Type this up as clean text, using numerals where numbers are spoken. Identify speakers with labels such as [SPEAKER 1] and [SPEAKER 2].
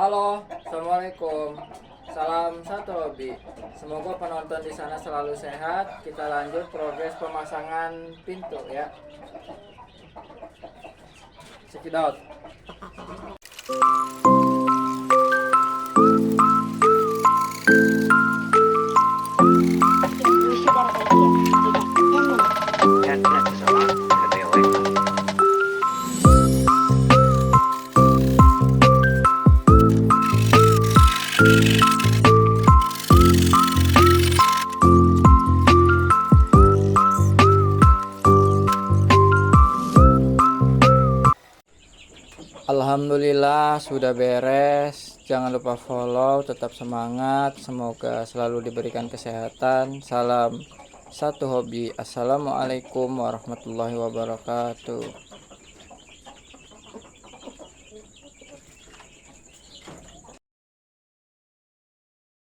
[SPEAKER 1] Halo, assalamualaikum. Salam satu hobi. Semoga penonton di sana selalu sehat. Kita lanjut progres pemasangan pintu ya. Check it out. Alhamdulillah sudah beres. Jangan lupa follow, tetap semangat. Semoga selalu diberikan kesehatan. Salam satu hobi. Assalamualaikum warahmatullahi wabarakatuh.